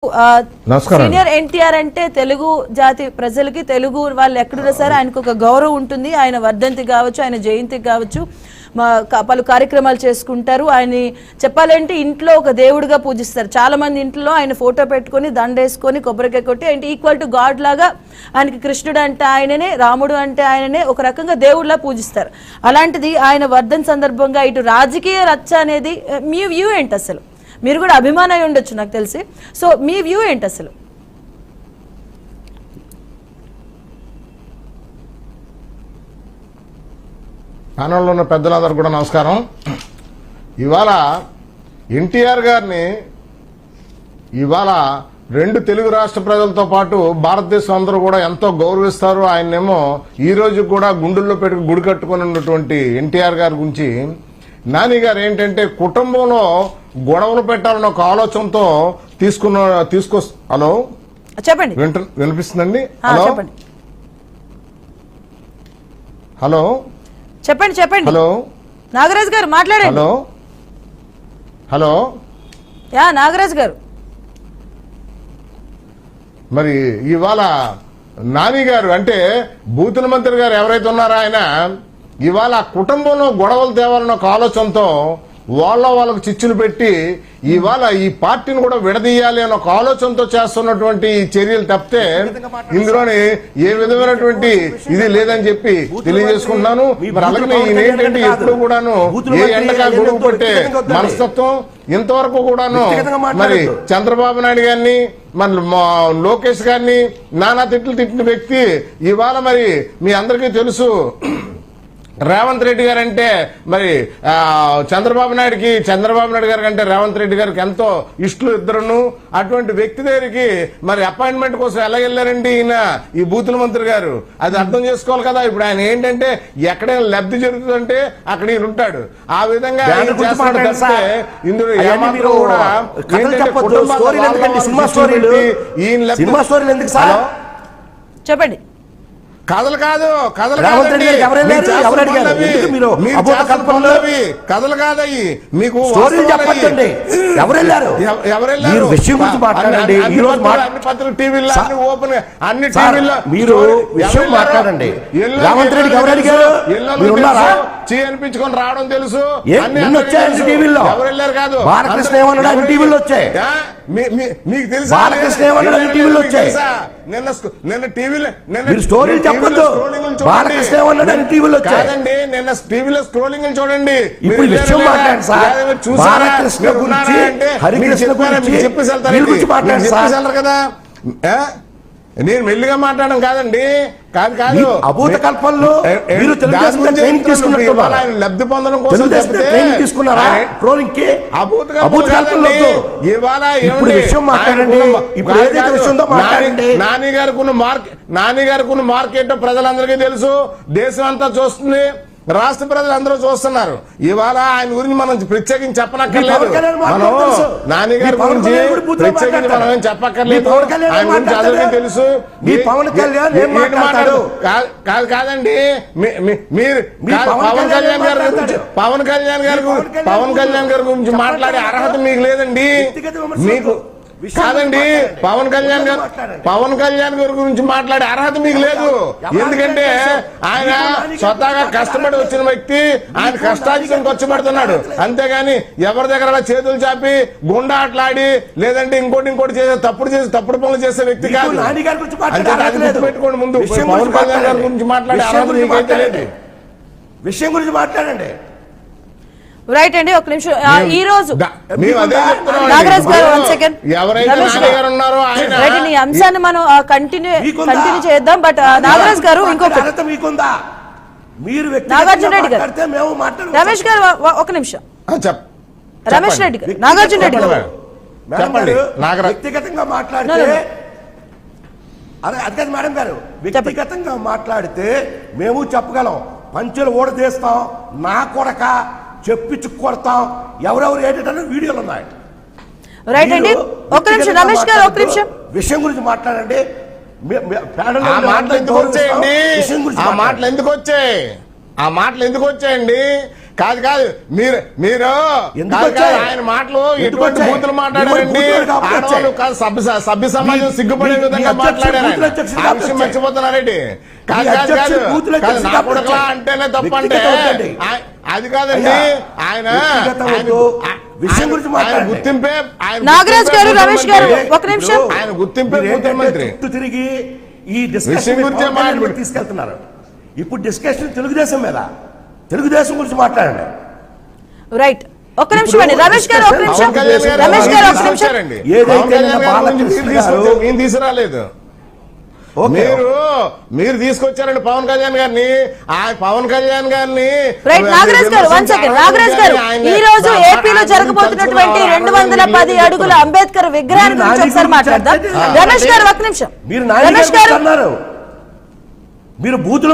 Senior NTR అంటే తెలుగు జాతి ప్రజలకి తెలుగు వాళ్ళు ఎక్కడున్నా సరే ఆయనకు ఒక గౌరవం ఉంటుంది. ఆయన వర్ధంతి కావచ్చు, ఆయన జయంతి కావచ్చు, పలు కార్యక్రమాలు చేసుకుంటారు. ఆయన చెప్పాలంటే ఇంట్లో ఒక దేవుడిగా పూజిస్తారు. చాలా మంది ఇంట్లో ఆయన ఫోటో పెట్టుకొని దండేసుకొని కొబ్బరికాయ కొట్టి ఆయన ఈక్వల్ టు గాడ్ లాగా ఆయనకి కృష్ణుడు అంటే ఆయననే, రాముడు అంటే ఆయననే ఒక రకంగా దేవుడిలా పూజిస్తారు. అలాంటిది ఆయన వర్ధంతి సందర్భంగా ఇటు రాజకీయ రచ్చ అనేది మీ వ్యూ ఏంటి? అసలు మీరు కూడా అభిమానం అయి ఉండొచ్చు నాకు తెలిసి. సో మీ వ్యూ ఏంటి అసలు? ప్యానెల్లో ఉన్న పెద్దలందరూ కూడా నమస్కారం. ఇవాళ ఎన్టీఆర్ గారిని ఇవాళ రెండు తెలుగు రాష్ట్ర ప్రజలతో పాటు భారతదేశం అందరూ కూడా ఎంతో గౌరవిస్తారు. ఆయన్నేమో ఈ రోజు కూడా గుండెల్లో పెట్టుకు గుడి కట్టుకుని ఉన్నటువంటి ఎన్టీఆర్ గారి గురించి నాని గారు ఏంటంటే కుటుంబంలో గొడవలు పెట్టాలన్న ఒక ఆలోచనతో హలో చెప్పండి, వినిపిస్తుందండి? హలో హలో చెప్పండి చెప్పండి. హలో నాగరాజు గారు మాట్లాడండి. హలో హలో నాగరాజు గారు, మరి ఇవాళ నాని గారు అంటే బూతుల మంత్రి గారు ఎవరైతే ఉన్నారో ఆయన ఇవాళ కుటుంబంలో గొడవలు తేవాలన్న ఒక ఆలోచనతో వాళ్ళకు చిచ్చులు పెట్టి ఇవాళ ఈ పార్టీని కూడా విడదీయాలి అన్న ఒక ఆలోచనతో చేస్తున్నటువంటి చర్యలు తప్పితే ఇందులోని ఏ విధమైనటువంటి ఇది లేదని చెప్పి తెలియజేసుకుంటున్నాను. మరి అలాగే ఏంటంటే ఎప్పుడు కూడాను ఏ ఎండగా గొడుగు పెట్టే మనస్తత్వం ఇంతవరకు కూడాను మరి చంద్రబాబు నాయుడు గారిని మన లోకేష్ గారిని నానా తిట్లు తిట్టిన వ్యక్తి ఇవాళ మరి మీ అందరికీ తెలుసు. రేవంత్ రెడ్డి గారు అంటే మరి చంద్రబాబు నాయుడు గారు అంటే రేవంత్ రెడ్డి గారికి ఎంతో ఇష్టలు ఇద్దరును. అటువంటి వ్యక్తి దగ్గరికి మరి అపాయింట్మెంట్ కోసం ఎలా వెళ్ళారండి ఈయన ఈ బూతుల మంత్రి గారు? అది అర్థం చేసుకోవాలి కదా. ఇప్పుడు ఆయన ఏంటంటే ఎక్కడైనా లబ్ధి జరుగుతుందంటే అక్కడ ఈయన ఉంటాడు. ఆ విధంగా ఇందులో ఏమాత్రం కూడా చెప్పండి. కథలు కాదు కాదయ్యి మీకు టీవీలో అన్ని టీవీల్లో మీరు విషయం మాట్లాడండి. రేవంత్ రెడ్డికి ఎవరు అడిగారు? అనిపించుకొని రావడం తెలుసు. వచ్చాయండి టీవీలో. ఎవరు వెళ్ళారు కాదు. బాలకృష్ణ ఏమన్నాడు టీవీలో వచ్చాయి. మీకు తెలుసు బాలకృష్ణ ఏమన్నాడు టీవీలో వచ్చాయి. నిన్న టీవీలో స్టోరీలు చెప్పొద్దు. బాలకృష్ణ ఏమన్నాడు టీవీలో వచ్చాయి. కాదండి, నిన్న టీవీలో స్క్రోలింగ్ చూడండి. ఇప్పుడు విషయం మాట్లాడండి సార్. బాలకృష్ణ గురించి, హరికృష్ణ గురించి చెప్పేసారు కదా. నేను మెల్లిగా మాట్లాడడం కాదండి. కాదు అభూత కల్పనలో లబ్ధి పొందడం కోసం తీసుకున్నారా? అభూత కల్పనలో ఇవాళ నాని గారికి ఉన్న మార్కెట్ ప్రజలందరికీ తెలుసు. దేశం అంతా చూస్తుంది, రాష్ట్ర ప్రజలందరూ చూస్తున్నారు. ఇవాళ ఆయన గురించి మనం ప్రత్యేకించి చెప్పనక్కర్లేదు. మనం నాని గారి గురించి ప్రత్యేకించి మనం ఏం చెప్పక్కర్లేదు. ఆయన గురించి అందరికీ తెలుసు. కాదండి, మీరు పవన్ కళ్యాణ్ గారి గురించి మాట్లాడే అర్హత మీకు లేదండి. మీకు కాదండి, పవన్ కళ్యాణ్ గారి గురించి మాట్లాడే అర్హత మీకు లేదు. ఎందుకంటే ఆయన స్వతహాగా కష్టపడి వచ్చిన వ్యక్తి. ఆయన కష్టార్జితం ఖర్చు పెడుతున్నాడు. అంతేగాని ఎవరి దగ్గర చేతులు చాపి గుండా ఆటలాడి లేదంటే ఇంకోటి చేసే తప్పుడు పనులు చేసే వ్యక్తి కాదు. పెట్టుకోండి. ముందు పవన్ కళ్యాణ్ గారి గురించి మాట్లాడే అర్హత మీకైతే లేదు. విషయం గురించి మాట్లాడండి. రైట్ అండి, ఒక నిమిషం. ఈ రోజు నాగరాజ్ గారు ఈ అంశాన్ని మనం కంటిన్యూ చేద్దాం. బట్ నాగరాజ్ గారు ఇంకొక నాగార్జున రెడ్డి గారు, రమేష్ గారు ఒక నిమిషం. రమేష్ రెడ్డి గారు, నాగార్జున రెడ్డి గారు వ్యక్తిగతంగా మాట్లాడితే అది కాదు మేడం గారు. వ్యక్తిగతంగా మాట్లాడితే మేము చెప్పగలం. పంచులు ఓడదీస్తాం, నా కొడక చెప్పించు కొడతాం, ఎవరెవరు ఏంటంటే వీడియోలు ఉన్నాయి. రైట్ అండి, ఒక నిమిషం రమేష్ గారు, ఒక నిమిషం. విషయం గురించి మాట్లాడండి. ఆ మాటలు ఎందుకు వచ్చాయండి? కాదు కాదు మీరు మీరు ఎందుకు కాదు, వచ్చాయి? కాదు, ఆయన మాటలు ఎందుకు ఎటువంటి వచ్చాయి? బూతులు మాట్లాడారండి. బూతులు కాబట్టి ఆడవాళ్ళు వచ్చాయి. కాదు, సభ్య సమాజం మీ- సిగ్గుపడే మీ- విధంగా మీ మాట్లాడారు బూతులు ఆయన. అధ్యక్షులు ఆ కాబట్టి విషయం వచ్చాయి. మర్చిపోతున్నారండి. కాదు మీ కాదు కాదు అధ్యక్షులు బూతులు కాదు, అధ్యక్షులు నా కాబట్టి కొడుకులా వచ్చాయి. అంటేనే తప్పంటే వ్యక్తిగతం వద్దండి. అది కాదండి. అయ్యా, ఆయన వ్యక్తిగతం వద్దు. విషయం గురించి మాట్లాడండి. గుర్తింపే ఆయన నాగరాజ్ గారు, గుర్తింపే రమేష్ గారు, ముఖ్యమంత్రి. ఒక నిమిషం. ఆయన గుర్తింపే మీరు ఏంటంటే ముఖ్యమంత్రి. చుట్టూ తిరిగి ఈ విషయం డిస్కషన్ గురించే మాట్లాడు. తీసుకెళ్తున్నారు. ఇప్పుడు డిస్కషన్ తెలుగుదేశం మీద, తెలుగుదేశం గురించి మాట్లాడండి. రైట్, ఒక్క నిమిషం అండి రమేష్ గారు, ఒక్క నిమిషం. పవన్ కళ్యాణ్ గారు రమేష్ గారు, ఒక్క నిమిషం. తీసుకొచ్చారండి. ఏదైతే పవన్ కళ్యాణ్ నిన్న గారి గురించి బాలకృష్ణ మీరు గారు- తీసుకొచ్చారు, నేను తీసుకురాలేదు. ఓకే. మీరు తీసుకొచ్చారండి పవన్ కళ్యాణ్ గారిని. ఆ పవన్ కళ్యాణ్ గారిని రైట్, నాగరాజ్ గారు, వన్ సెకండ్. నాగరాజ్ గారు, ఈ రోజు ఏపీలో జరగబోతున్నటువంటి 210 అడుగుల అంబేద్కర్ విగ్రహాన్ని గురించి ఒకసారి మాట్లాడదాం. రమేష్ గారు, ఒక్క నిమిషం. మీరు రమేష్ గారు, అన్నారు, మీరు బూతుల